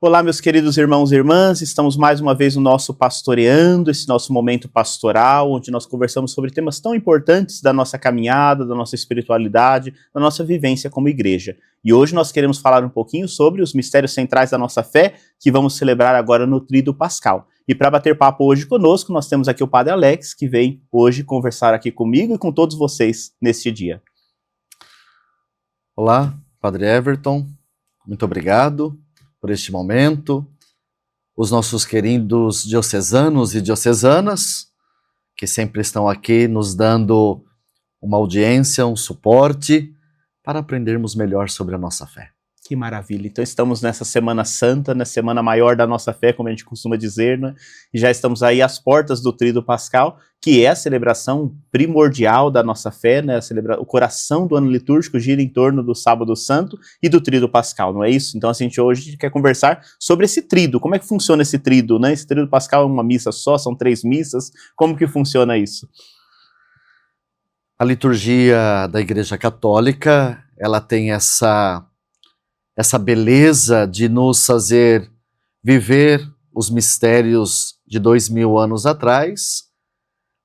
Olá, meus queridos irmãos e irmãs, estamos mais uma vez no nosso Pastoreando, esse nosso momento pastoral, onde nós conversamos sobre temas tão importantes da nossa caminhada, da nossa espiritualidade, da nossa vivência como igreja. E hoje nós queremos falar um pouquinho sobre os mistérios centrais da nossa fé, que vamos celebrar agora no Tríduo Pascal. E para bater papo hoje conosco, nós temos aqui o Padre Alex, que vem hoje conversar aqui comigo e com todos vocês neste dia. Olá, Padre Everton, muito obrigado por este momento, os nossos queridos diocesanos e diocesanas, que sempre estão aqui nos dando uma audiência, um suporte, para aprendermos melhor sobre a nossa fé. Que maravilha! Então estamos nessa Semana Santa, na Semana Maior da nossa fé, como a gente costuma dizer, né? E já estamos aí às portas do Tríduo Pascal, que é a celebração primordial da nossa fé, né? O coração do ano litúrgico gira em torno do Sábado Santo e do Tríduo Pascal, não é isso? Então a gente hoje quer conversar sobre esse tríduo, como é que funciona esse tríduo, né? Esse Tríduo Pascal é uma missa só, são 3 missas, como que funciona isso? A liturgia da Igreja Católica, ela tem essa beleza de nos fazer viver os mistérios de 2000 anos atrás,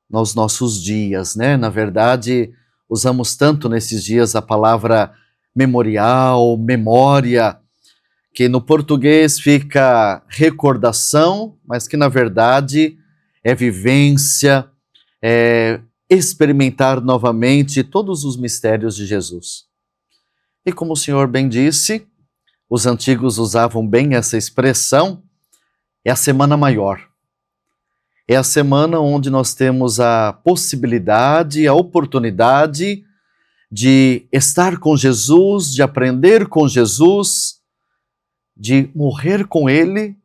nos nossos dias, né? Na verdade, usamos tanto nesses dias a palavra memorial, memória, que no português fica recordação, mas que na verdade é vivência, é experimentar novamente todos os mistérios de Jesus. E como o Senhor bem disse, os antigos usavam bem essa expressão, é a Semana Maior. É a semana onde nós temos a possibilidade, a oportunidade de estar com Jesus, de aprender com Jesus, de morrer com Ele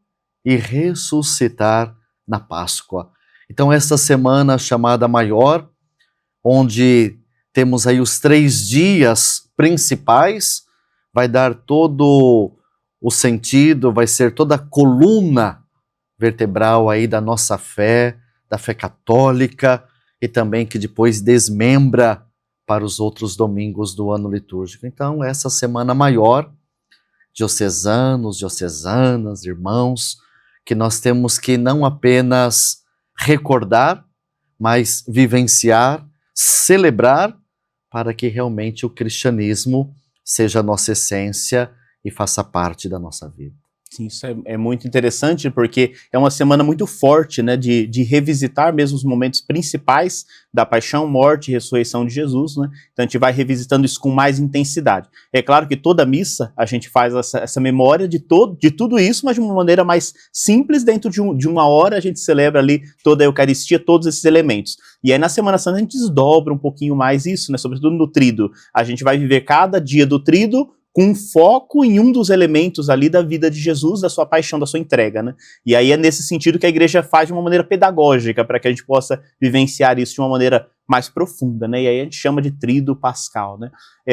e ressuscitar na Páscoa. Então essa semana chamada Maior, onde temos aí os 3 dias principais, vai dar todo o sentido, vai ser toda a coluna vertebral aí da nossa fé, da fé católica, e também que depois desmembra para os outros domingos do ano litúrgico. Então, essa Semana Maior, diocesanos, diocesanas, irmãos, que nós temos que não apenas recordar, mas vivenciar, celebrar, para que realmente o cristianismo seja a nossa essência e faça parte da nossa vida. Sim, isso é muito interessante, porque é uma semana muito forte, né, de revisitar mesmo os momentos principais da paixão, morte e ressurreição de Jesus, né? Então a gente vai revisitando isso com mais intensidade. É claro que toda missa a gente faz essa memória de tudo isso, mas de uma maneira mais simples, dentro de uma hora a gente celebra ali toda a Eucaristia, todos esses elementos. E aí na Semana Santa a gente desdobra um pouquinho mais isso, né, sobretudo no tríduo. A gente vai viver cada dia do tríduo com foco em um dos elementos ali da vida de Jesus, da sua paixão, da sua entrega, né? E aí é nesse sentido que a igreja faz de uma maneira pedagógica, para que a gente possa vivenciar isso de uma maneira mais profunda, né? E aí a gente chama de Tríduo Pascal, né?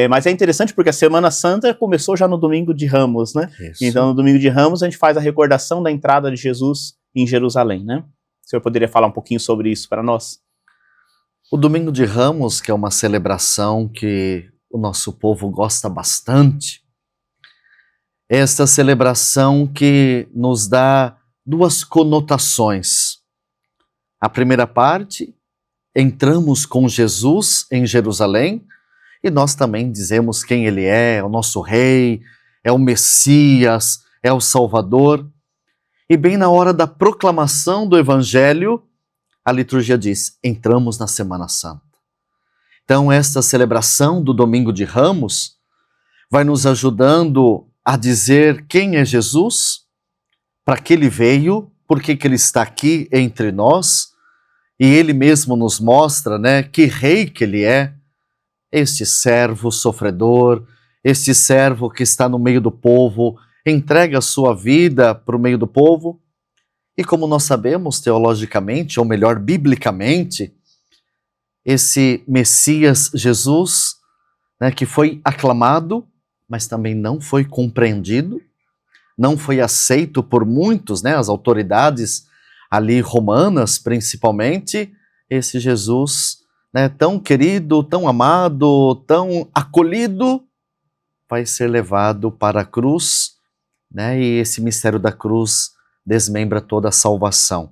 Mas é interessante porque a Semana Santa começou já no Domingo de Ramos, né? Isso. Então no Domingo de Ramos a gente faz a recordação da entrada de Jesus em Jerusalém, né? O senhor poderia falar um pouquinho sobre isso para nós? O Domingo de Ramos, que é uma celebração que o nosso povo gosta bastante, é esta celebração que nos dá 2 conotações. A primeira parte, entramos com Jesus em Jerusalém, e nós também dizemos quem Ele é o nosso Rei, é o Messias, é o Salvador. E bem na hora da proclamação do Evangelho, a liturgia diz, entramos na Semana Santa. Então, esta celebração do Domingo de Ramos vai nos ajudando a dizer quem é Jesus, para que Ele veio, por que Ele está aqui entre nós, e Ele mesmo nos mostra, né, que Rei que Ele é, este servo sofredor, este servo que está no meio do povo, entrega a sua vida para o meio do povo, e como nós sabemos teologicamente, ou melhor, biblicamente, esse Messias Jesus, né, que foi aclamado, mas também não foi compreendido, não foi aceito por muitos, né, as autoridades ali romanas principalmente, esse Jesus, né, tão querido, tão amado, tão acolhido, vai ser levado para a cruz né? E esse mistério da cruz desmembra toda a salvação.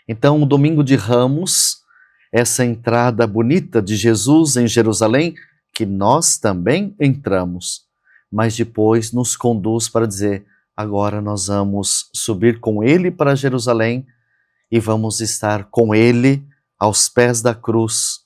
Então, o domingo de Ramos, essa entrada bonita de Jesus em Jerusalém, que nós também entramos, mas depois nos conduz para dizer: agora nós vamos subir com Ele para Jerusalém e vamos estar com Ele aos pés da cruz,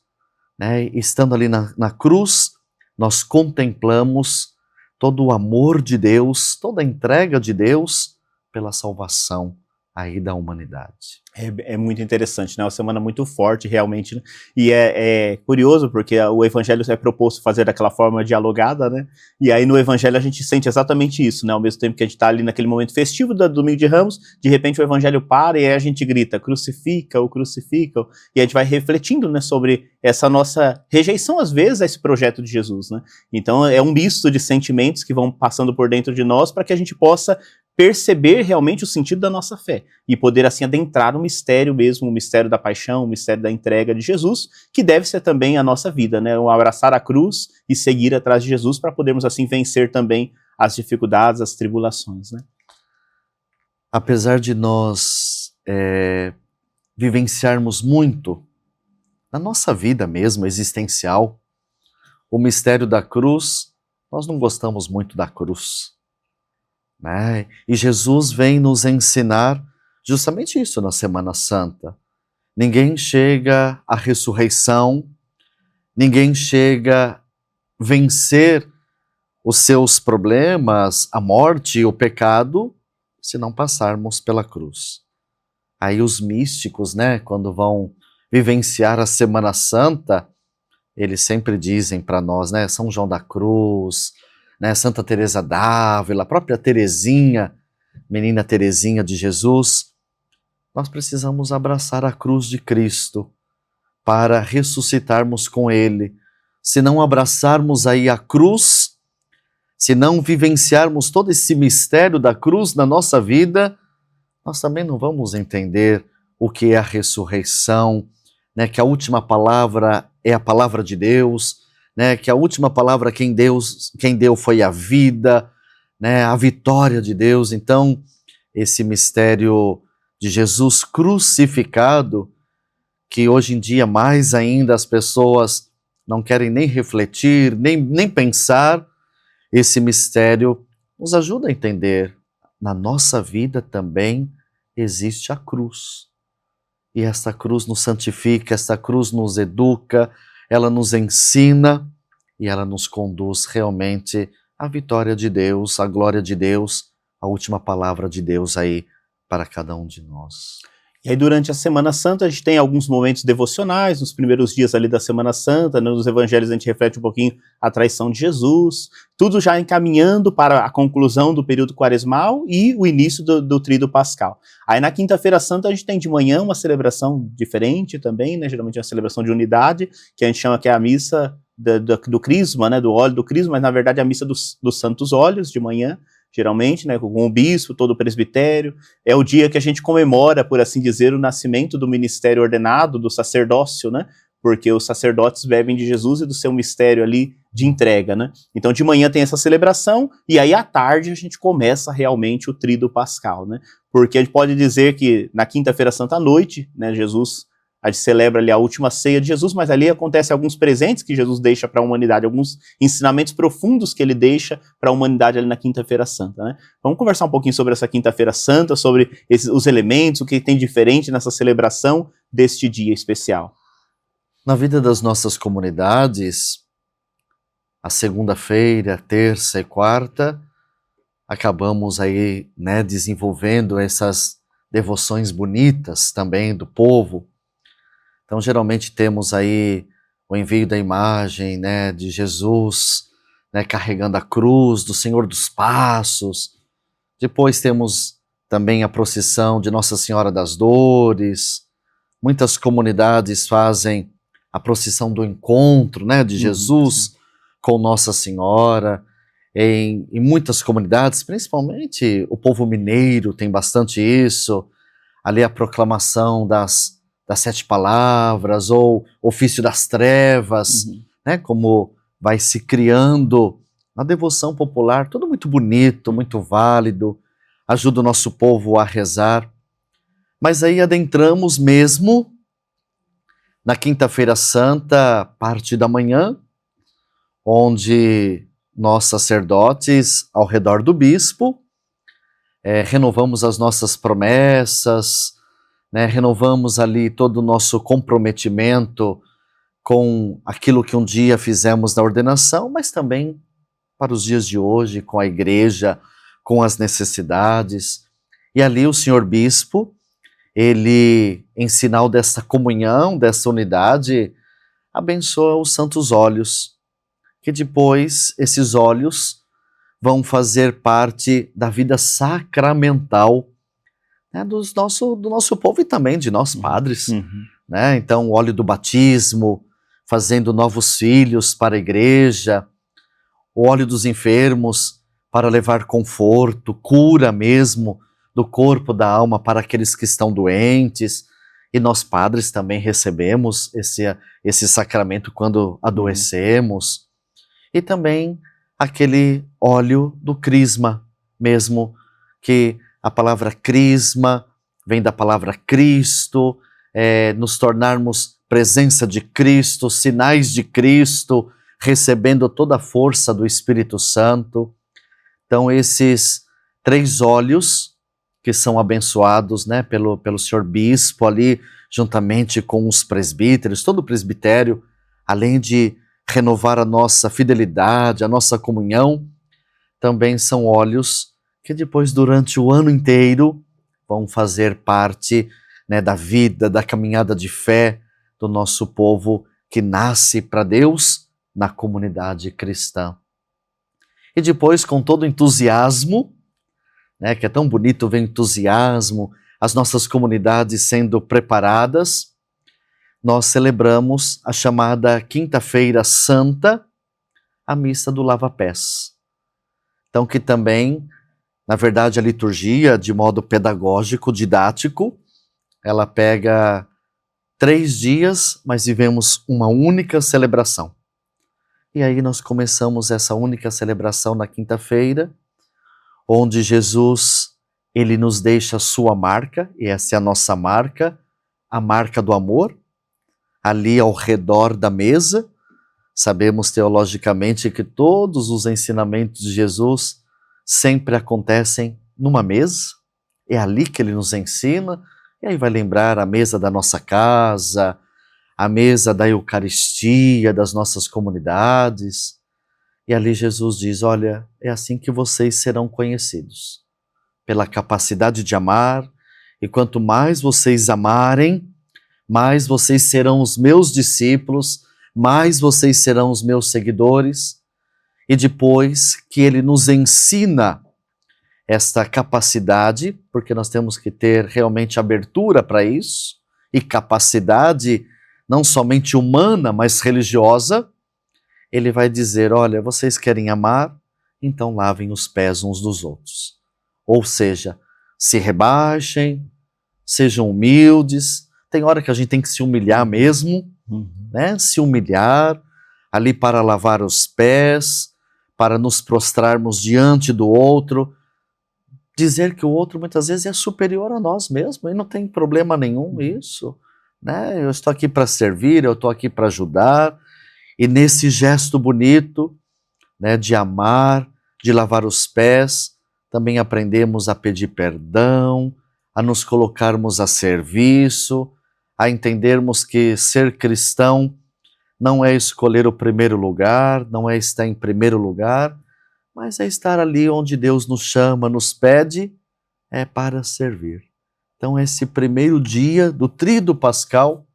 né? Estando ali na cruz, nós contemplamos todo o amor de Deus, toda a entrega de Deus pela salvação aí da humanidade. É muito interessante, né? Uma semana muito forte, realmente, né? E é curioso, porque o Evangelho é proposto fazer daquela forma dialogada, né? E aí no Evangelho a gente sente exatamente isso, né? Ao mesmo tempo que a gente está ali naquele momento festivo do Domingo de Ramos, de repente o Evangelho para e aí a gente grita: crucifica-o, crucifica-o. E a gente vai refletindo, né, sobre essa nossa rejeição, às vezes, a esse projeto de Jesus, né? Então é um misto de sentimentos que vão passando por dentro de nós para que a gente possa perceber realmente o sentido da nossa fé e poder assim adentrar o mistério mesmo, o mistério da paixão, o mistério da entrega de Jesus, que deve ser também a nossa vida, né? O abraçar a cruz e seguir atrás de Jesus para podermos assim vencer também as dificuldades, as tribulações, né? Apesar de nós vivenciarmos muito na nossa vida mesmo, existencial, o mistério da cruz, nós não gostamos muito da cruz, né? E Jesus vem nos ensinar justamente isso na Semana Santa. Ninguém chega à ressurreição, ninguém chega a vencer os seus problemas, a morte e o pecado, se não passarmos pela cruz. Aí os místicos, né, quando vão vivenciar a Semana Santa, eles sempre dizem para nós, né, São João da Cruz, né, Santa Teresa d'Ávila, a própria Teresinha, menina Teresinha de Jesus, nós precisamos abraçar a cruz de Cristo para ressuscitarmos com Ele. Se não abraçarmos aí a cruz, se não vivenciarmos todo esse mistério da cruz na nossa vida, nós também não vamos entender o que é a ressurreição, né, que a última palavra é a palavra de Deus, né, que a última palavra quem deu foi a vida, né, a vitória de Deus. Então, esse mistério de Jesus crucificado, que hoje em dia mais ainda as pessoas não querem nem refletir, nem pensar, esse mistério nos ajuda a entender. Na nossa vida também existe a cruz. E esta cruz nos santifica, esta cruz nos educa, ela nos ensina e ela nos conduz realmente à vitória de Deus, à glória de Deus, a última palavra de Deus aí para cada um de nós. E aí durante a Semana Santa a gente tem alguns momentos devocionais, nos primeiros dias ali da Semana Santa, nos evangelhos a gente reflete um pouquinho a traição de Jesus, tudo já encaminhando para a conclusão do período quaresmal e o início do Tríduo Pascal. Aí na Quinta-feira Santa a gente tem de manhã uma celebração diferente também, né? Geralmente é uma celebração de unidade, que a gente chama que é a missa do Crisma, né? Do óleo do Crisma, mas na verdade é a missa dos Santos Óleos de manhã, geralmente, né, com o bispo, todo o presbitério. É o dia que a gente comemora, por assim dizer, o nascimento do ministério ordenado, do sacerdócio, né, porque os sacerdotes bebem de Jesus e do seu mistério ali de entrega, né. Então de manhã tem essa celebração, e aí à tarde a gente começa realmente o Tríduo Pascal, né, porque a gente pode dizer que na Quinta-feira Santa à noite, né, a gente celebra ali a última ceia de Jesus, mas ali acontecem alguns presentes que Jesus deixa para a humanidade, alguns ensinamentos profundos que ele deixa para a humanidade ali na Quinta-feira Santa, né? Vamos conversar um pouquinho sobre essa Quinta-feira Santa, sobre os elementos, o que tem diferente nessa celebração deste dia especial. Na vida das nossas comunidades, a segunda-feira, a terça e quarta, acabamos aí, né, desenvolvendo essas devoções bonitas também do povo. Então, geralmente temos aí o envio da imagem, né, de Jesus, né, carregando a cruz, do Senhor dos Passos. Depois temos também a procissão de Nossa Senhora das Dores. Muitas comunidades fazem a procissão do encontro, né, de Jesus com Nossa Senhora. Em muitas comunidades, principalmente o povo mineiro tem bastante isso. Ali a proclamação das 7 palavras, ou ofício das trevas, né, como vai se criando a devoção popular, tudo muito bonito, muito válido, ajuda o nosso povo a rezar. Mas aí adentramos mesmo na Quinta-feira Santa, parte da manhã, onde nós sacerdotes, ao redor do bispo, renovamos as nossas promessas, né, renovamos ali todo o nosso comprometimento com aquilo que um dia fizemos na ordenação, mas também para os dias de hoje, com a igreja, com as necessidades. E ali o senhor bispo, ele, em sinal dessa comunhão, dessa unidade, abençoa os santos óleos, que depois esses óleos vão fazer parte da vida sacramental, né, do nosso povo e também de nós padres. Né? Então, o óleo do batismo, fazendo novos filhos para a igreja, o óleo dos enfermos para levar conforto, cura mesmo do corpo, da alma para aqueles que estão doentes. E nós padres também recebemos esse sacramento quando adoecemos. E também aquele óleo do crisma mesmo, que a palavra crisma vem da palavra Cristo, nos tornarmos presença de Cristo, sinais de Cristo, recebendo toda a força do Espírito Santo. Então esses 3 óleos que são abençoados, né, pelo senhor bispo ali, juntamente com os presbíteros, todo o presbitério, além de renovar a nossa fidelidade, a nossa comunhão, também são óleos que depois, durante o ano inteiro, vão fazer parte, né, da vida, da caminhada de fé do nosso povo que nasce para Deus na comunidade cristã. E depois, com todo entusiasmo, né, que é tão bonito ver entusiasmo, as nossas comunidades sendo preparadas, nós celebramos a chamada Quinta-feira Santa, a missa do lava-pés. Então, que também, na verdade, a liturgia, de modo pedagógico, didático, ela pega 3 dias, mas vivemos uma única celebração. E aí nós começamos essa única celebração na quinta-feira, onde Jesus, ele nos deixa a sua marca, e essa é a nossa marca, a marca do amor, ali ao redor da mesa. Sabemos teologicamente que todos os ensinamentos de Jesus sempre acontecem numa mesa, é ali que ele nos ensina, e aí vai lembrar a mesa da nossa casa, a mesa da Eucaristia, das nossas comunidades, e ali Jesus diz, olha, é assim que vocês serão conhecidos, pela capacidade de amar, e quanto mais vocês amarem, mais vocês serão os meus discípulos, mais vocês serão os meus seguidores. E depois que ele nos ensina esta capacidade, porque nós temos que ter realmente abertura para isso, e capacidade não somente humana, mas religiosa, ele vai dizer, olha, vocês querem amar? Então lavem os pés uns dos outros. Ou seja, se rebaixem, sejam humildes. Tem hora que a gente tem que se humilhar mesmo, né? Se humilhar ali para lavar os pés, para nos prostrarmos diante do outro, dizer que o outro muitas vezes é superior a nós mesmos, e não tem problema nenhum isso, né? Eu estou aqui para servir, eu estou aqui para ajudar, e nesse gesto bonito, né, de amar, de lavar os pés, também aprendemos a pedir perdão, a nos colocarmos a serviço, a entendermos que ser cristão não é escolher o primeiro lugar, não é estar em primeiro lugar, mas é estar ali onde Deus nos chama, nos pede, é para servir. Então esse primeiro dia do Tríduo Pascal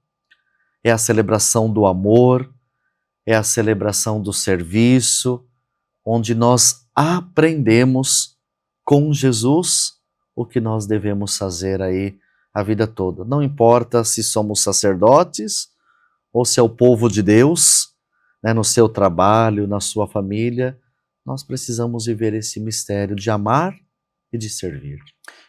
é a celebração do amor, é a celebração do serviço, onde nós aprendemos com Jesus o que nós devemos fazer aí a vida toda. Não importa se somos sacerdotes ou se é o povo de Deus, né, no seu trabalho, na sua família, nós precisamos viver esse mistério de amar e de servir.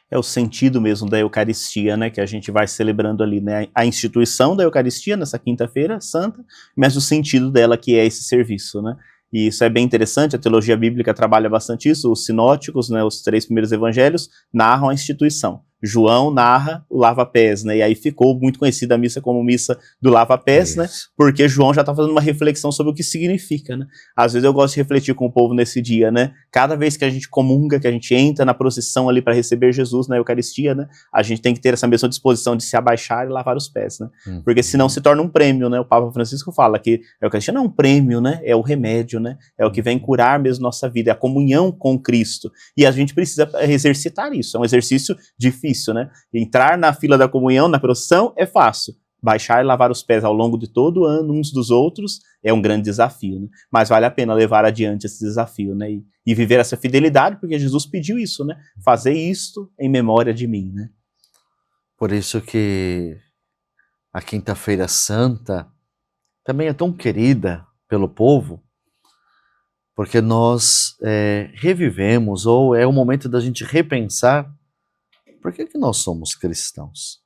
É o sentido mesmo da Eucaristia, né, que a gente vai celebrando ali, né, a instituição da Eucaristia nessa quinta-feira santa, mas o sentido dela que é esse serviço, né? E isso é bem interessante, a teologia bíblica trabalha bastante isso, os sinóticos, né, os 3 primeiros evangelhos, narram a instituição. João narra o lava-pés, né? E aí ficou muito conhecida a missa como missa do lava-pés, né? Porque João já está fazendo uma reflexão sobre o que significa, né? Às vezes eu gosto de refletir com o povo nesse dia, né? Cada vez que a gente comunga, que a gente entra na procissão ali para receber Jesus na Eucaristia, né? A gente tem que ter essa mesma disposição de se abaixar e lavar os pés, né? Porque senão se torna um prêmio, né? O Papa Francisco fala que a Eucaristia não é um prêmio, né? É o remédio, né? É o que vem curar mesmo nossa vida, é a comunhão com Cristo. E a gente precisa exercitar isso, é um exercício difícil, né? Entrar na fila da comunhão, na procissão, é fácil. Baixar e lavar os pés ao longo de todo o ano, uns dos outros, é um grande desafio, né? Mas vale a pena levar adiante esse desafio, né? E viver essa fidelidade, porque Jesus pediu isso, né? Fazer isto em memória de mim, né? Por isso que a Quinta-feira Santa também é tão querida pelo povo, porque nós revivemos, ou é o momento da gente repensar por que nós somos cristãos?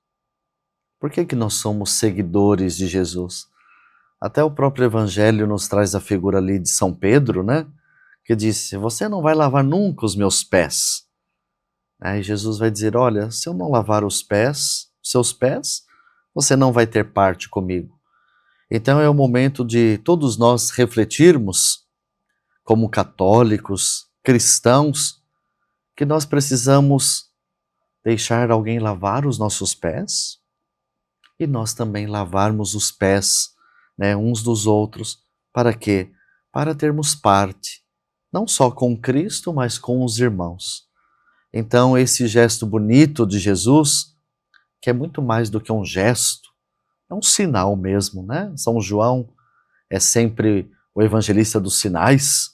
Por que nós somos seguidores de Jesus? Até o próprio Evangelho nos traz a figura ali de São Pedro, né? Que disse, você não vai lavar nunca os meus pés. Aí Jesus vai dizer, olha, se eu não lavar os pés, seus pés, você não vai ter parte comigo. Então é o momento de todos nós refletirmos, como católicos, cristãos, que nós precisamos deixar alguém lavar os nossos pés e nós também lavarmos os pés, né, uns dos outros. Para quê? Para termos parte, não só com Cristo, mas com os irmãos. Então esse gesto bonito de Jesus, que é muito mais do que um gesto, é um sinal mesmo, né? São João é sempre o evangelista dos sinais.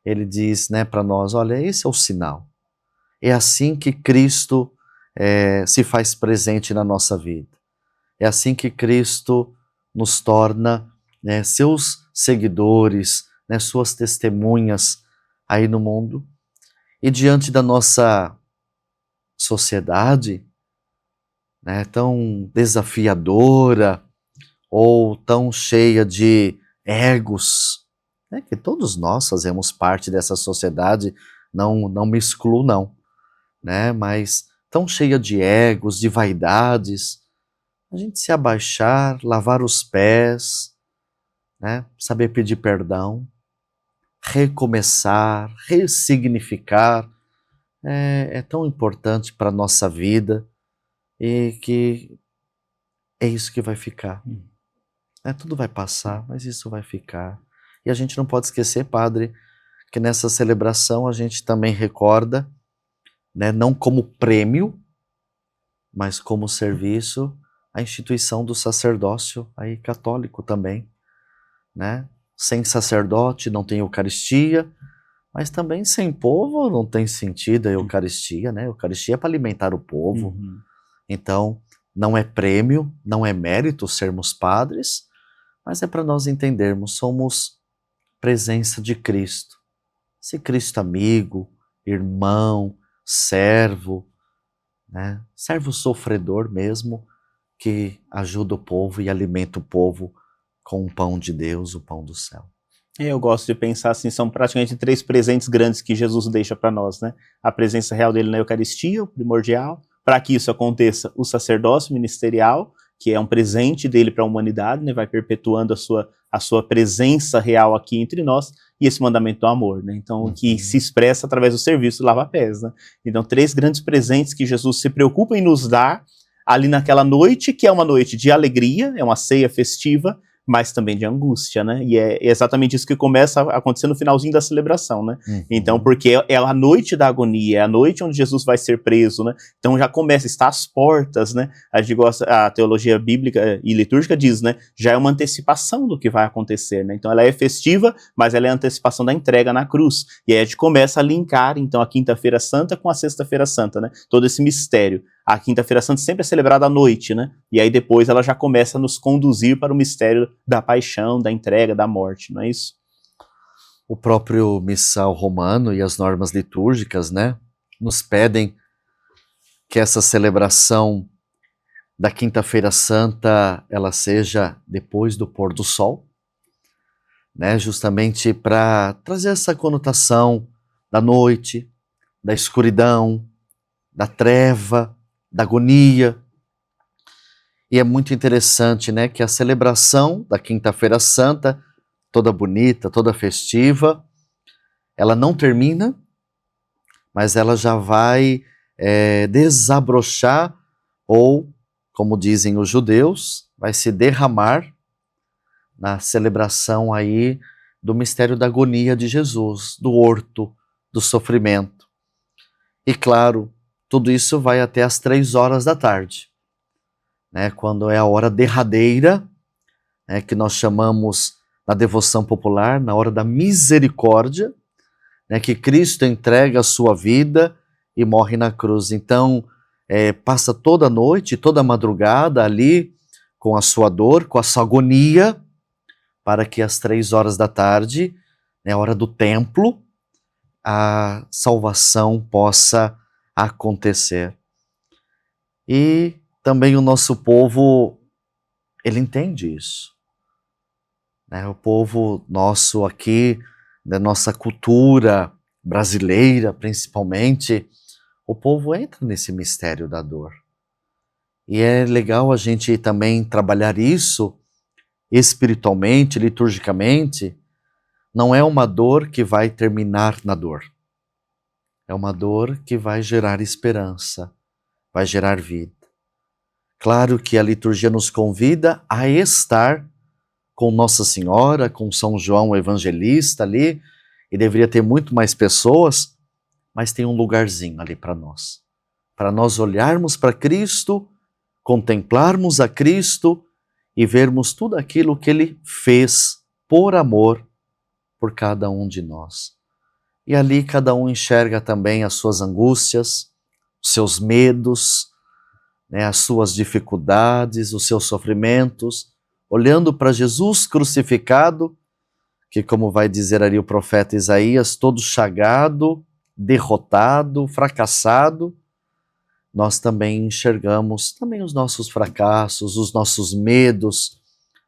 Ele diz, né, para nós, olha, esse é o sinal. É assim que Cristo se faz presente na nossa vida. É assim que Cristo nos torna, né, seus seguidores, né, suas testemunhas aí no mundo. E diante da nossa sociedade, né, tão desafiadora ou tão cheia de egos, né, que todos nós fazemos parte dessa sociedade, não me excluo não, né, mas tão cheia de egos, de vaidades, a gente se abaixar, lavar os pés, né, saber pedir perdão, recomeçar, ressignificar, é tão importante para a nossa vida e que é isso que vai ficar. Tudo vai passar, mas isso vai ficar. E a gente não pode esquecer, Padre, que nessa celebração a gente também recorda, né, não como prêmio, mas como serviço, a instituição do sacerdócio aí católico também, né? Sem sacerdote não tem Eucaristia, mas também sem povo não tem sentido a Eucaristia, né? A Eucaristia é para alimentar o povo. Então, não é prêmio, não é mérito sermos padres, mas é para nós entendermos, somos presença de Cristo. Se Cristo amigo, irmão, servo, né? Servo sofredor mesmo, que ajuda o povo e alimenta o povo com o pão de Deus, o pão do céu. Eu gosto de pensar assim, são praticamente 3 presentes grandes que Jesus deixa para nós, né? A presença real dele na Eucaristia, o primordial, para que isso aconteça, o sacerdócio ministerial, que é um presente dele para a humanidade, né? Vai perpetuando a sua presença real aqui entre nós, e esse mandamento do amor, né? Então, que se expressa através do serviço do lava-pés, né? Então, 3 grandes presentes que Jesus se preocupa em nos dar ali naquela noite, que é uma noite de alegria, é uma ceia festiva, mas também de angústia, né? E é exatamente isso que começa a acontecer no finalzinho da celebração, né? Então, porque é a noite da agonia, é a noite onde Jesus vai ser preso, né? Então já começa, está às portas, né? A teologia bíblica e litúrgica diz, né? Já é uma antecipação do que vai acontecer, né? Então ela é festiva, mas ela é a antecipação da entrega na cruz. E aí a gente começa a linkar, então, a Quinta-feira Santa com a Sexta-feira Santa, né? Todo esse mistério. A Quinta-feira Santa sempre é celebrada à noite, né? E aí depois ela já começa a nos conduzir para o mistério da paixão, da entrega, da morte, não é isso? O próprio missal romano e as normas litúrgicas, né, nos pedem que essa celebração da Quinta-feira Santa, ela seja depois do pôr do sol, né, justamente para trazer essa conotação da noite, da escuridão, da treva, da agonia. E é muito interessante, né, que a celebração da Quinta-feira Santa, toda bonita, toda festiva, ela não termina, mas ela já vai desabrochar, ou, como dizem os judeus, vai se derramar na celebração aí do mistério da agonia de Jesus, do horto, do sofrimento. E claro, tudo isso vai até às 3 horas da tarde, né, quando é a hora derradeira, né, que nós chamamos na devoção popular, na hora da misericórdia, né, que Cristo entrega a sua vida e morre na cruz. Então, passa toda a noite, toda a madrugada ali, com a sua dor, com a sua agonia, para que às 3 horas da tarde, né, a hora do templo, a salvação possa acontecer. E também o nosso povo, ele entende isso, né? O povo nosso aqui, da nossa cultura brasileira principalmente, o povo entra nesse mistério da dor. E é legal a gente também trabalhar isso espiritualmente, liturgicamente. Não é uma dor que vai terminar na dor. É uma dor que vai gerar esperança, vai gerar vida. Claro que a liturgia nos convida a estar com Nossa Senhora, com São João Evangelista ali, e deveria ter muito mais pessoas, mas tem um lugarzinho ali para nós olharmos para Cristo, contemplarmos a Cristo e vermos tudo aquilo que Ele fez por amor por cada um de nós. E ali cada um enxerga também as suas angústias, os seus medos, né, as suas dificuldades, os seus sofrimentos, olhando para Jesus crucificado, que, como vai dizer ali o profeta Isaías, todo chagado, derrotado, fracassado, nós também enxergamos também os nossos fracassos, os nossos medos,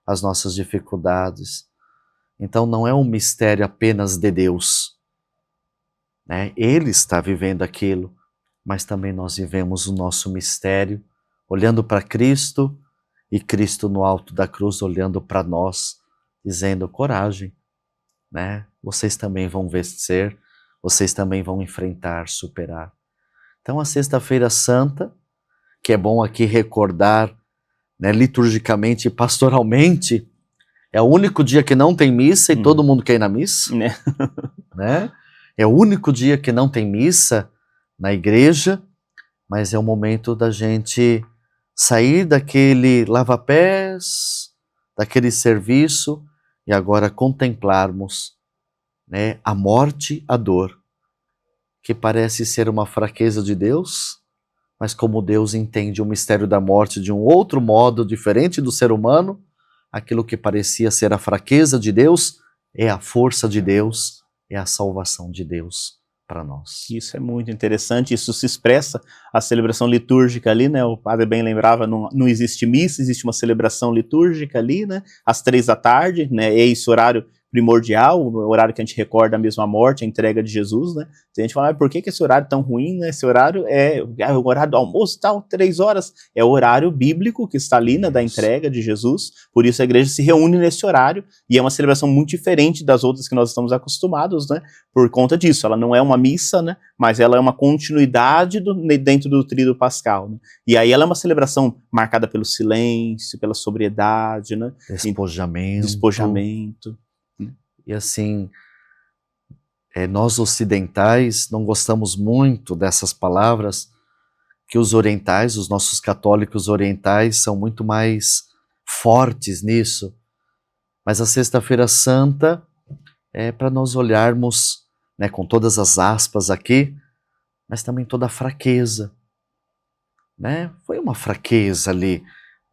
as nossas dificuldades. Então não é um mistério apenas de Deus, né? Ele está vivendo aquilo, mas também nós vivemos o nosso mistério, olhando para Cristo, e Cristo no alto da cruz olhando para nós, dizendo: coragem, né? Vocês também vão vencer, vocês também vão enfrentar, superar. Então a Sexta-feira Santa, que é bom aqui recordar, né, liturgicamente e pastoralmente, é o único dia que não tem missa e todo mundo quer ir na missa, né? É o único dia que não tem missa na igreja, mas é o momento da gente sair daquele lava-pés, daquele serviço, e agora contemplarmos, né, a morte, a dor, que parece ser uma fraqueza de Deus, mas como Deus entende o mistério da morte de um outro modo, diferente do ser humano, aquilo que parecia ser a fraqueza de Deus é a força de Deus, é a salvação de Deus para nós. Isso é muito interessante, isso se expressa a celebração litúrgica ali, né? O padre bem lembrava, não existe missa, existe uma celebração litúrgica ali, né? Às 3 da tarde, né? É esse horário primordial, o horário que a gente recorda mesmo a morte, a entrega de Jesus, né? Se a gente falar, por que esse horário é tão ruim, né? Esse horário é o horário do almoço, tal, 3 horas, é o horário bíblico que está ali, né, da entrega de Jesus, por isso a igreja se reúne nesse horário, e é uma celebração muito diferente das outras que nós estamos acostumados, né? Por conta disso, ela não é uma missa, né? Mas ela é uma continuidade dentro do tríduo pascal, né? E aí ela é uma celebração marcada pelo silêncio, pela sobriedade, né? Despojamento. E assim, nós ocidentais não gostamos muito dessas palavras, que os orientais, os nossos católicos orientais, são muito mais fortes nisso. Mas a Sexta-feira Santa é para nós olharmos, né, com todas as aspas aqui, mas também toda a fraqueza, né? Foi uma fraqueza ali.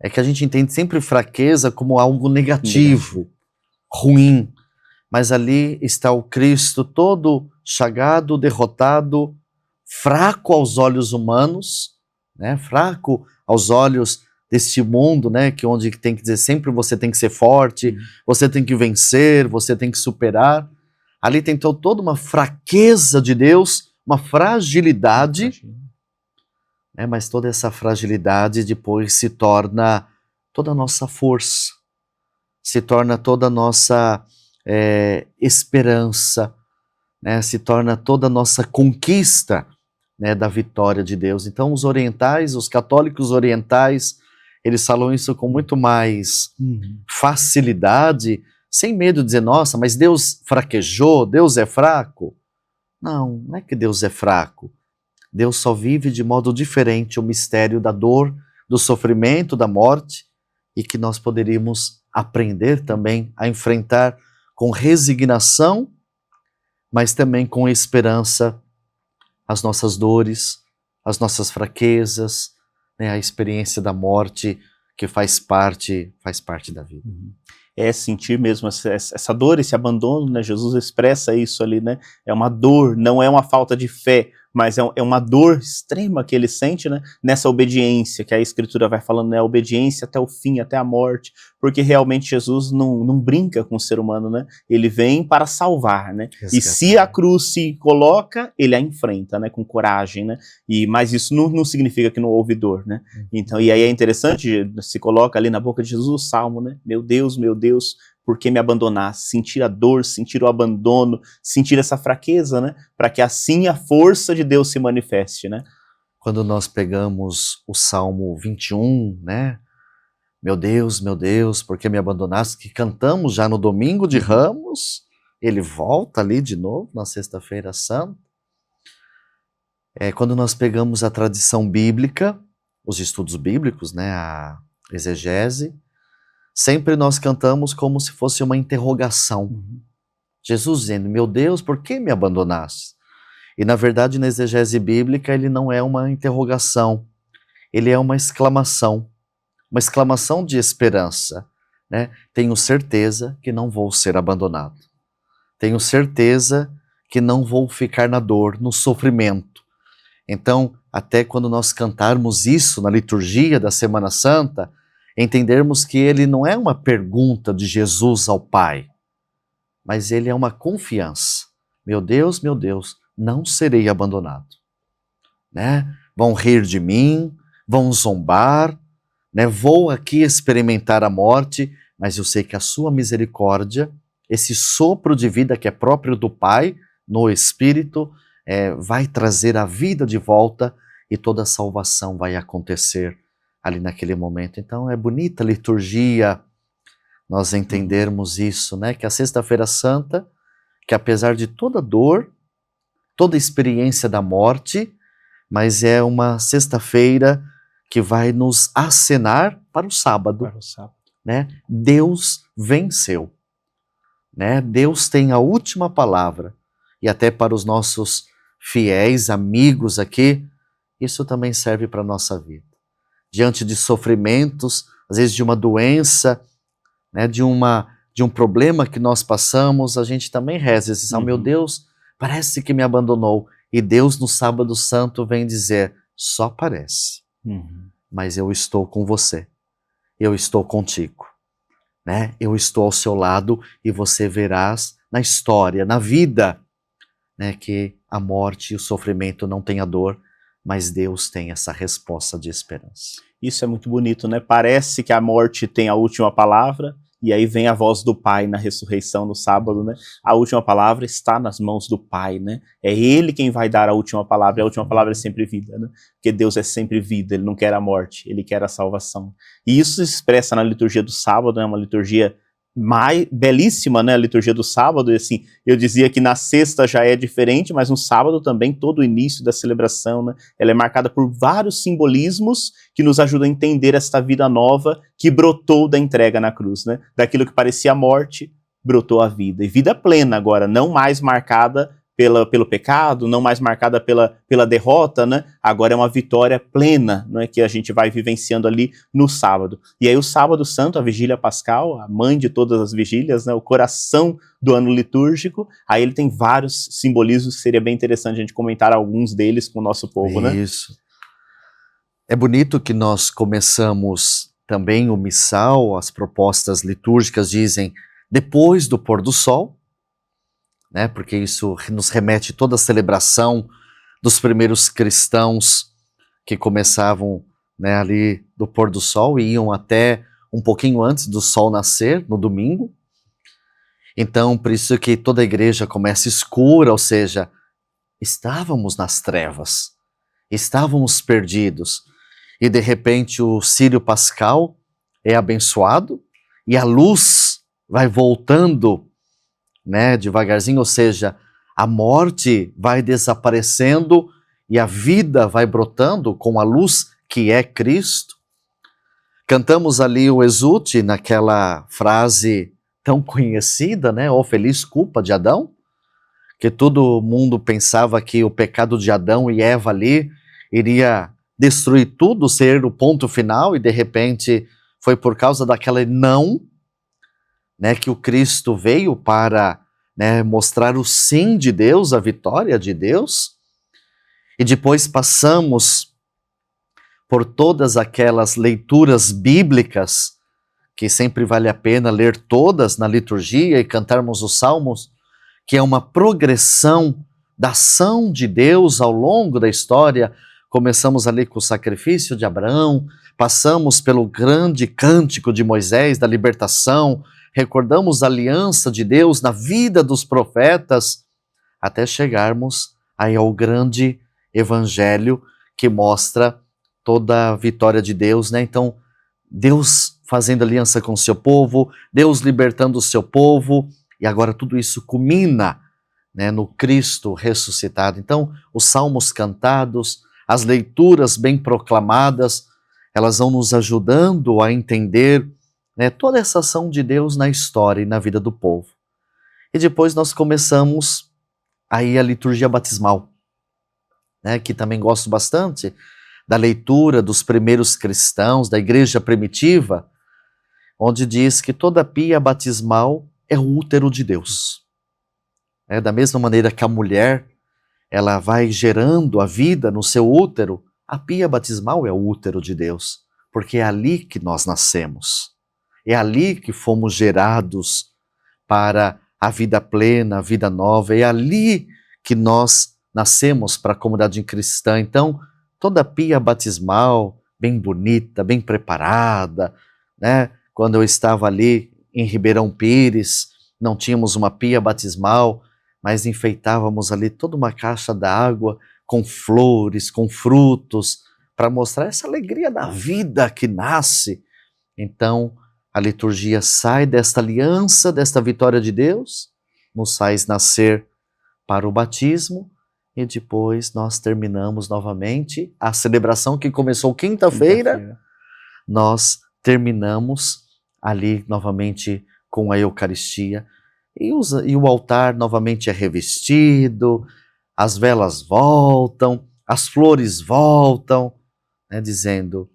É que a gente entende sempre fraqueza como algo negativo, ruim. Mas ali está o Cristo todo chagado, derrotado, fraco aos olhos humanos, né? Fraco aos olhos deste mundo, né, que onde tem que dizer sempre você tem que ser forte, você tem que vencer, você tem que superar. Ali tem toda uma fraqueza de Deus, uma fragilidade, né, mas toda essa fragilidade depois se torna toda a nossa força, se torna toda a nossa esperança, né, se torna toda a nossa conquista, né, da vitória de Deus. Então os orientais, os católicos orientais, eles falam isso com muito mais facilidade, sem medo de dizer, nossa, mas Deus fraquejou, Deus é fraco. Não, não é que Deus é fraco. Deus só vive de modo diferente o mistério da dor, do sofrimento, da morte, e que nós poderíamos aprender também a enfrentar com resignação, mas também com esperança as nossas dores, as nossas fraquezas, né, a experiência da morte que faz parte da vida. É sentir mesmo essa dor, esse abandono, né? Jesus expressa isso ali, né? É uma dor, não é uma falta de fé, mas é uma dor extrema que ele sente, né? Nessa obediência, que a Escritura vai falando, né? A obediência até o fim, até a morte, porque realmente Jesus não brinca com o ser humano, né? Ele vem para salvar, né? E se a cruz se coloca, ele a enfrenta, né? Com coragem, né? Mas isso não significa que não houve dor, né? Então, e aí é interessante, se coloca ali na boca de Jesus o Salmo, né? Meu Deus, por que me abandonaste? Sentir a dor, sentir o abandono, sentir essa fraqueza, né? Para que assim a força de Deus se manifeste, né? Quando nós pegamos o Salmo 21, né? Meu Deus, por que me abandonaste? Que cantamos já no domingo de Ramos, ele volta ali de novo na Sexta-feira Santa. Quando nós pegamos a tradição bíblica, os estudos bíblicos, né? A exegese, sempre nós cantamos como se fosse uma interrogação. Jesus dizendo, meu Deus, por que me abandonaste? E na verdade na exegese bíblica ele não é uma interrogação, ele é uma exclamação de esperança, né? Tenho certeza que não vou ser abandonado. Tenho certeza que não vou ficar na dor, no sofrimento. Então, até quando nós cantarmos isso na liturgia da Semana Santa, entendermos que ele não é uma pergunta de Jesus ao Pai, mas ele é uma confiança. Meu Deus, não serei abandonado. Né? Vão rir de mim, vão zombar, né? Vou aqui experimentar a morte, mas eu sei que a sua misericórdia, esse sopro de vida que é próprio do Pai, no Espírito, vai trazer a vida de volta e toda a salvação vai acontecer ali naquele momento. Então é bonita a liturgia, nós entendermos isso, né? Que a Sexta-feira Santa, que apesar de toda dor, toda experiência da morte, mas é uma sexta-feira que vai nos acenar para o sábado. Né? Deus venceu. Né? Deus tem a última palavra. E até para os nossos fiéis, amigos aqui, isso também serve para a nossa vida. Diante de sofrimentos, às vezes de uma doença, né, de um problema que nós passamos, a gente também reza esse salmo, meu Deus, parece que me abandonou. E Deus no Sábado Santo vem dizer, só parece, mas eu estou com você, eu estou contigo, né? Eu estou ao seu lado e você verás na história, na vida, né, que a morte e o sofrimento não têm a dor, mas Deus tem essa resposta de esperança. Isso é muito bonito, né? Parece que a morte tem a última palavra, e aí vem a voz do Pai na ressurreição no sábado, né? A última palavra está nas mãos do Pai, né? É Ele quem vai dar a última palavra, e a última palavra é sempre vida, né? Porque Deus é sempre vida, Ele não quer a morte, Ele quer a salvação. E isso se expressa na liturgia do sábado, né? Uma liturgia belíssima, né, a liturgia do sábado, e assim, eu dizia que na sexta já é diferente, mas no sábado também, todo o início da celebração, né, ela é marcada por vários simbolismos que nos ajudam a entender esta vida nova que brotou da entrega na cruz, né, daquilo que parecia morte, brotou a vida, e vida plena agora, não mais marcada pelo pecado, não mais marcada pela derrota, né? Agora é uma vitória plena, não é, que a gente vai vivenciando ali no sábado. E aí o Sábado Santo, a vigília pascal, a mãe de todas as vigílias, né? O coração do ano litúrgico, aí ele tem vários simbolismos que seria bem interessante a gente comentar alguns deles com o nosso povo, né? Isso. É bonito que nós começamos também o missal, as propostas litúrgicas dizem depois do pôr do sol, né? Porque isso nos remete toda a celebração dos primeiros cristãos que começavam, né, ali do pôr do sol e iam até um pouquinho antes do sol nascer, no domingo. Então, por isso que toda a igreja começa escura, ou seja, estávamos nas trevas, estávamos perdidos. E de repente o Círio Pascal é abençoado e a luz vai voltando, né, devagarzinho, ou seja, a morte vai desaparecendo e a vida vai brotando com a luz que é Cristo. Cantamos ali o Exulte naquela frase tão conhecida, né, ó feliz culpa de Adão, que todo mundo pensava que o pecado de Adão e Eva ali iria destruir tudo, ser o ponto final, e de repente foi por causa daquela não, né, que o Cristo veio para, né, mostrar o sim de Deus, a vitória de Deus. E depois passamos por todas aquelas leituras bíblicas, que sempre vale a pena ler todas na liturgia e cantarmos os salmos, que é uma progressão da ação de Deus ao longo da história. Começamos ali com o sacrifício de Abraão, passamos pelo grande cântico de Moisés, da libertação, recordamos a aliança de Deus na vida dos profetas, até chegarmos aí ao grande evangelho que mostra toda a vitória de Deus, né? Então, Deus fazendo aliança com o seu povo, Deus libertando o seu povo, e agora tudo isso culmina, né, no Cristo ressuscitado. Então, os salmos cantados, as leituras bem proclamadas, elas vão nos ajudando a entender, né, toda essa ação de Deus na história e na vida do povo. E depois nós começamos aí a liturgia batismal, né, que também gosto bastante da leitura dos primeiros cristãos, da igreja primitiva, onde diz que toda pia batismal é o útero de Deus. Da mesma maneira que a mulher, ela vai gerando a vida no seu útero, a pia batismal é o útero de Deus, porque é ali que nós nascemos, é ali que fomos gerados para a vida plena, a vida nova, é ali que nós nascemos para a comunidade cristã. Então, toda pia batismal, bem bonita, bem preparada, né? Quando eu estava ali em Ribeirão Pires, não tínhamos uma pia batismal, mas enfeitávamos ali toda uma caixa d'água com flores, com frutos, para mostrar essa alegria da vida que nasce. Então, a liturgia sai desta aliança, desta vitória de Deus, nos faz nascer para o batismo, e depois nós terminamos novamente a celebração que começou quinta-feira, nós terminamos ali novamente com a Eucaristia, e o altar novamente é revestido, as velas voltam, as flores voltam, né, dizendo: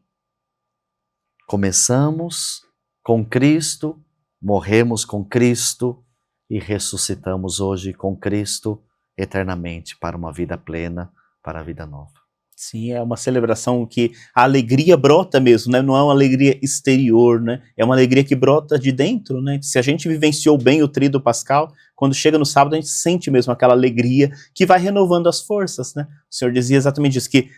começamos com Cristo, morremos com Cristo e ressuscitamos hoje com Cristo eternamente para uma vida plena, para a vida nova. Sim, é uma celebração que a alegria brota mesmo, né? Não é uma alegria exterior, né? É uma alegria que brota de dentro, né? Se a gente vivenciou bem o Tríduo Pascal, quando chega no sábado a gente sente mesmo aquela alegria que vai renovando as forças, né? O Senhor dizia exatamente isso, que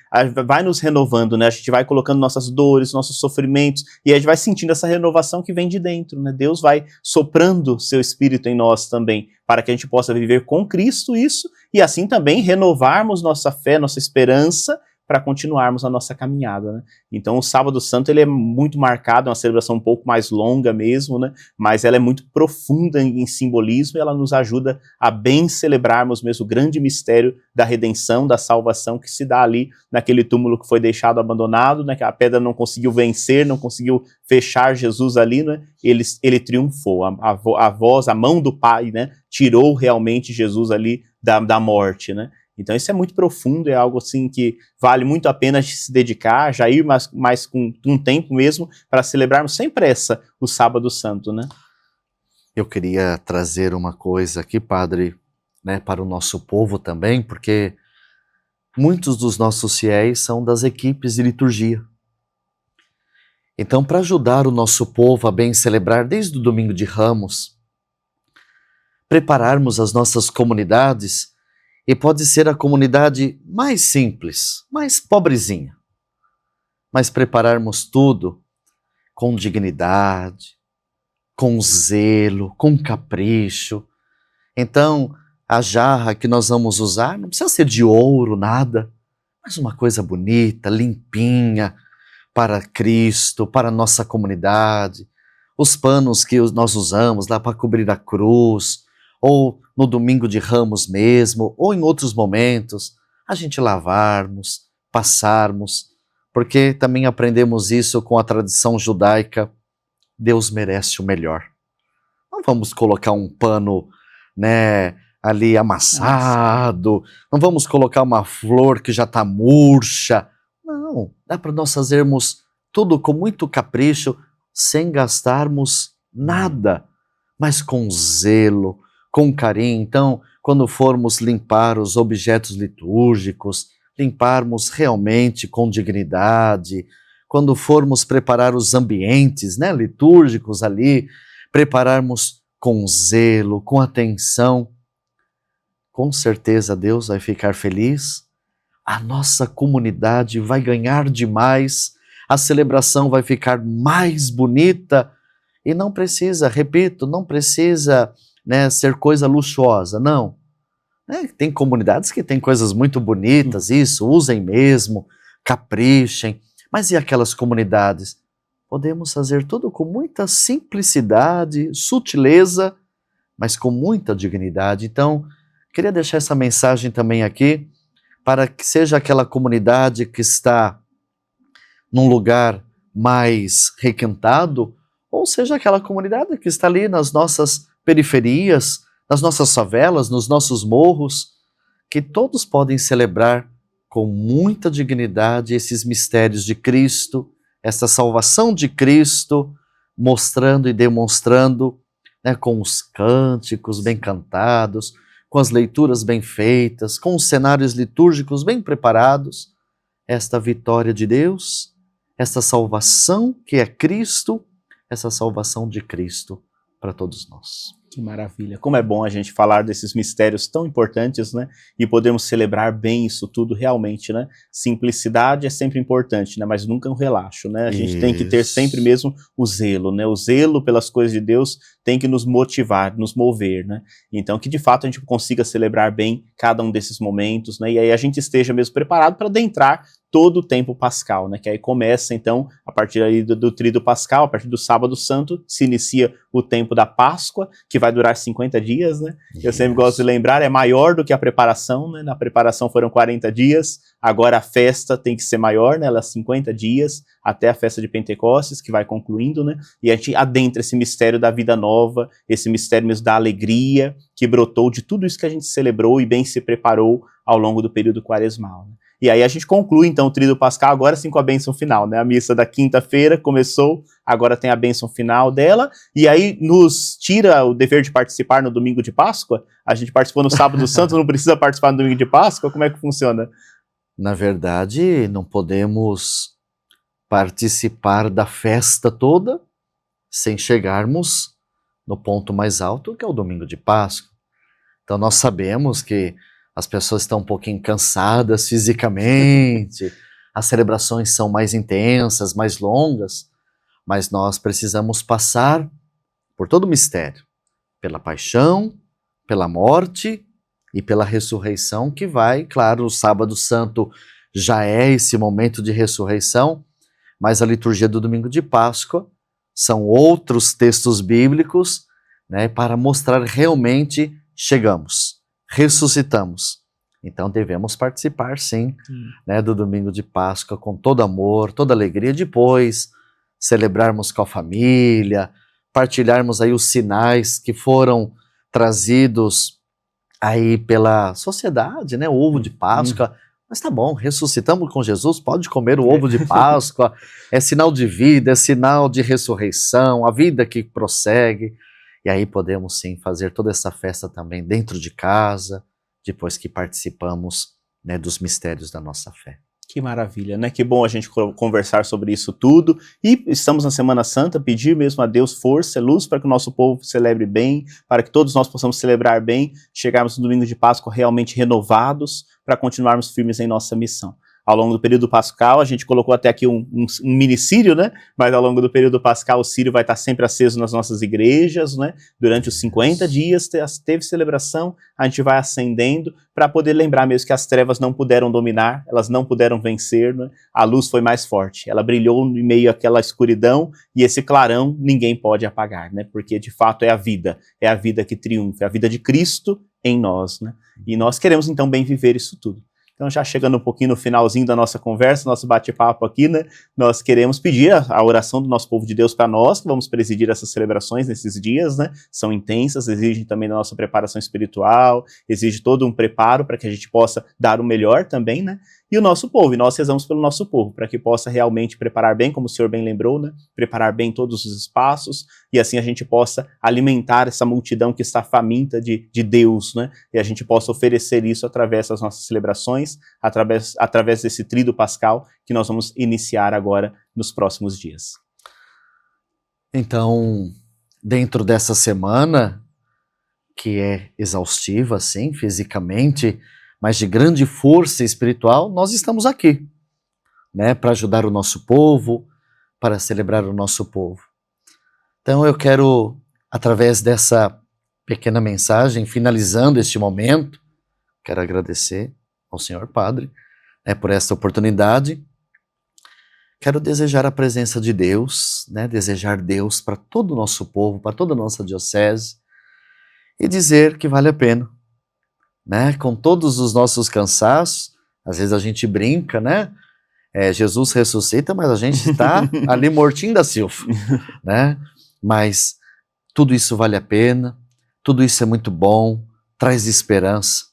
vai nos renovando, né? A gente vai colocando nossas dores, nossos sofrimentos, e a gente vai sentindo essa renovação que vem de dentro, né? Deus vai soprando seu Espírito em nós também, para que a gente possa viver com Cristo isso, e assim também renovarmos nossa fé, nossa esperança, para continuarmos a nossa caminhada, né? Então o Sábado Santo ele é muito marcado, é uma celebração um pouco mais longa mesmo, né? Mas ela é muito profunda em simbolismo, e ela nos ajuda a bem celebrarmos mesmo o grande mistério da redenção, da salvação que se dá ali naquele túmulo que foi deixado abandonado, né? Que a pedra não conseguiu vencer, não conseguiu fechar Jesus ali, né? Ele triunfou, a voz, a mão do Pai, né? Tirou realmente Jesus ali da morte, né? Então isso é muito profundo, é algo assim que vale muito a pena se dedicar, já ir mais com um tempo mesmo, para celebrarmos sem pressa o Sábado Santo, né? Eu queria trazer uma coisa aqui, padre, né, para o nosso povo também, porque muitos dos nossos fiéis são das equipes de liturgia. Então, para ajudar o nosso povo a bem celebrar desde o Domingo de Ramos, prepararmos as nossas comunidades, e pode ser a comunidade mais simples, mais pobrezinha, mas prepararmos tudo com dignidade, com zelo, com capricho. Então, a jarra que nós vamos usar não precisa ser de ouro, nada, mas uma coisa bonita, limpinha, para Cristo, para a nossa comunidade. Os panos que nós usamos lá para cobrir a cruz, ou no Domingo de Ramos mesmo, ou em outros momentos, a gente lavarmos, passarmos, porque também aprendemos isso com a tradição judaica. Deus merece o melhor. Não vamos colocar um pano, né, ali amassado, não vamos colocar uma flor que já está murcha. Não, dá para nós fazermos tudo com muito capricho, sem gastarmos nada, mas com zelo, com carinho. Então, quando formos limpar os objetos litúrgicos, limparmos realmente com dignidade. Quando formos preparar os ambientes, né, litúrgicos ali, prepararmos com zelo, com atenção. Com certeza Deus vai ficar feliz, a nossa comunidade vai ganhar demais, a celebração vai ficar mais bonita e não precisa, repito, não precisa, né, ser coisa luxuosa, não. Tem comunidades que têm coisas muito bonitas, isso, usem mesmo, caprichem, mas e aquelas comunidades? Podemos fazer tudo com muita simplicidade, sutileza, mas com muita dignidade. Então, queria deixar essa mensagem também aqui, para que seja aquela comunidade que está num lugar mais requintado, ou seja aquela comunidade que está ali nas nossas periferias, nas nossas favelas, nos nossos morros, que todos podem celebrar com muita dignidade esses mistérios de Cristo, essa salvação de Cristo, mostrando e demonstrando, né, com os cânticos bem cantados, com as leituras bem feitas, com os cenários litúrgicos bem preparados, esta vitória de Deus, esta salvação que é Cristo, essa salvação de Cristo para todos nós. Que maravilha. Como é bom a gente falar desses mistérios tão importantes, né? E podemos celebrar bem isso tudo realmente, né? Simplicidade é sempre importante, né? Mas nunca um relaxo, né? A gente tem que ter sempre mesmo o zelo, né? O zelo pelas coisas de Deus tem que nos motivar, nos mover, né? Então que de fato a gente consiga celebrar bem cada um desses momentos, né? E aí a gente esteja mesmo preparado para adentrar todo o tempo pascal, né? Que aí começa então, a partir aí do tríduo pascal, a partir do sábado santo, se inicia o tempo da Páscoa, que vai durar 50 dias, né? Eu sempre gosto de lembrar, é maior do que a preparação, né? Na preparação foram 40 dias, agora a festa tem que ser maior, né? Ela é 50 dias, até a festa de Pentecostes, que vai concluindo, né? E a gente adentra esse mistério da vida nova, esse mistério mesmo da alegria, que brotou de tudo isso que a gente celebrou e bem se preparou ao longo do período quaresmal, né? E aí a gente conclui, então, o tríduo pascal agora sim com a bênção final, né? A missa da quinta-feira começou, agora tem a bênção final dela, e aí nos tira o dever de participar no domingo de Páscoa? A gente participou no sábado santo, não precisa participar no domingo de Páscoa? Como é que funciona? Na verdade, não podemos participar da festa toda sem chegarmos no ponto mais alto, que é o domingo de Páscoa. Então nós sabemos que as pessoas estão um pouquinho cansadas fisicamente, as celebrações são mais intensas, mais longas, mas nós precisamos passar por todo o mistério, pela paixão, pela morte e pela ressurreição, que vai, claro, o sábado santo já é esse momento de ressurreição, mas a liturgia do domingo de Páscoa são outros textos bíblicos, né, para mostrar realmente chegamos, ressuscitamos. Então devemos participar sim, né, do domingo de Páscoa com todo amor, toda alegria, depois celebrarmos com a família, partilharmos aí os sinais que foram trazidos aí pela sociedade, né, o ovo de Páscoa. Mas tá bom, ressuscitamos com Jesus, pode comer o ovo de Páscoa, é sinal de vida, é sinal de ressurreição, a vida que prossegue. E aí podemos sim fazer toda essa festa também dentro de casa, depois que participamos né, dos mistérios da nossa fé. Que maravilha, né? Que bom a gente conversar sobre isso tudo. E estamos na Semana Santa, pedir mesmo a Deus força e luz para que o nosso povo celebre bem, para que todos nós possamos celebrar bem, chegarmos no domingo de Páscoa realmente renovados, para continuarmos firmes em nossa missão. Ao longo do período pascal, a gente colocou até aqui um mini-círio, né? Mas ao longo do período pascal, o círio vai estar sempre aceso nas nossas igrejas, né? Durante os 50 dias teve celebração, a gente vai acendendo para poder lembrar mesmo que as trevas não puderam dominar, elas não puderam vencer, né? A luz foi mais forte, ela brilhou em meio àquela escuridão e esse clarão ninguém pode apagar, né? Porque de fato é a vida que triunfa, é a vida de Cristo em nós, né? E nós queremos então bem viver isso tudo. Então, já chegando um pouquinho no finalzinho da nossa conversa, nosso bate-papo aqui, né? Nós queremos pedir a oração do nosso povo de Deus para nós, que vamos presidir essas celebrações nesses dias, né? São intensas, exigem também da nossa preparação espiritual, exige todo um preparo para que a gente possa dar o melhor também, né? E o nosso povo, e nós rezamos pelo nosso povo, para que possa realmente preparar bem, como o senhor bem lembrou, né? Preparar bem todos os espaços, e assim a gente possa alimentar essa multidão que está faminta de Deus, né? E a gente possa oferecer isso através das nossas celebrações, através desse tríduo pascal que nós vamos iniciar agora nos próximos dias. Então, dentro dessa semana, que é exaustiva, sim, fisicamente, mas de grande força espiritual, nós estamos aqui, né, para ajudar o nosso povo, para celebrar o nosso povo. Então eu quero, através dessa pequena mensagem, finalizando este momento, quero agradecer ao Senhor Padre, né, por esta oportunidade. Quero desejar a presença de Deus, né, desejar Deus para todo o nosso povo, para toda a nossa diocese, e dizer que vale a pena, né, com todos os nossos cansaços. Às vezes a gente brinca, né, Jesus ressuscita, mas a gente está ali mortinho da Silva, né, mas tudo isso vale a pena, tudo isso é muito bom, traz esperança.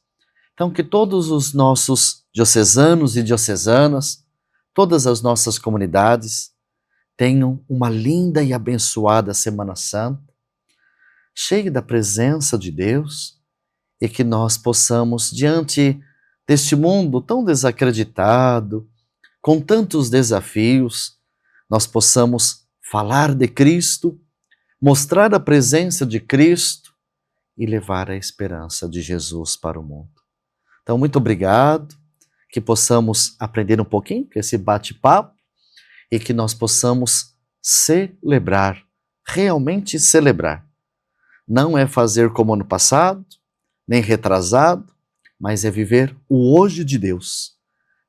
Então que todos os nossos diocesanos e diocesanas, todas as nossas comunidades, tenham uma linda e abençoada Semana Santa, cheia da presença de Deus, e que nós possamos, diante deste mundo tão desacreditado, com tantos desafios, nós possamos falar de Cristo, mostrar a presença de Cristo e levar a esperança de Jesus para o mundo. Então, muito obrigado, que possamos aprender um pouquinho com esse bate-papo e que nós possamos celebrar, realmente celebrar. Não é fazer como ano passado, nem retrasado, mas é viver o hoje de Deus,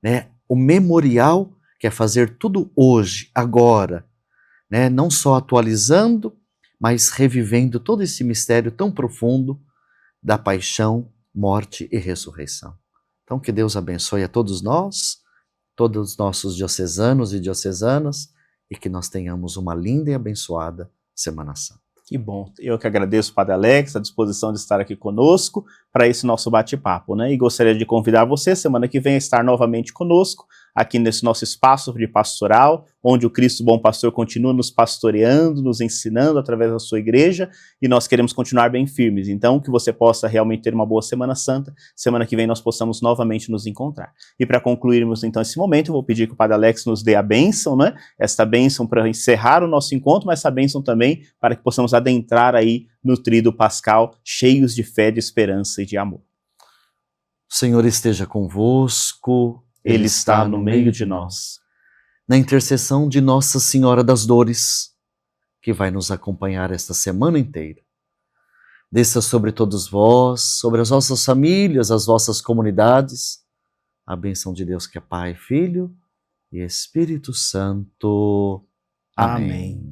né? O memorial, que é fazer tudo hoje, agora, né? Não só atualizando, mas revivendo todo esse mistério tão profundo da paixão, morte e ressurreição. Então que Deus abençoe a todos nós, todos os nossos diocesanos e diocesanas, e que nós tenhamos uma linda e abençoada Semana Santa. Que bom. Eu que agradeço, Padre Alex, a disposição de estar aqui conosco para esse nosso bate-papo, né? E gostaria de convidar você, semana que vem, a estar novamente conosco, aqui nesse nosso espaço de pastoral, onde o Cristo Bom Pastor continua nos pastoreando, nos ensinando através da sua igreja, e nós queremos continuar bem firmes. Então, que você possa realmente ter uma boa Semana Santa, semana que vem nós possamos novamente nos encontrar. E para concluirmos, então, esse momento, eu vou pedir que o Padre Alex nos dê a bênção, né? Esta bênção para encerrar o nosso encontro, mas essa bênção também para que possamos adentrar aí no tríduo pascal, cheios de fé, de esperança e de amor. O Senhor esteja convosco. Ele está no meio de nós. Na intercessão de Nossa Senhora das Dores, que vai nos acompanhar esta semana inteira. Desça sobre todos vós, sobre as vossas famílias, as vossas comunidades, a bênção de Deus que é Pai, Filho e Espírito Santo. Amém.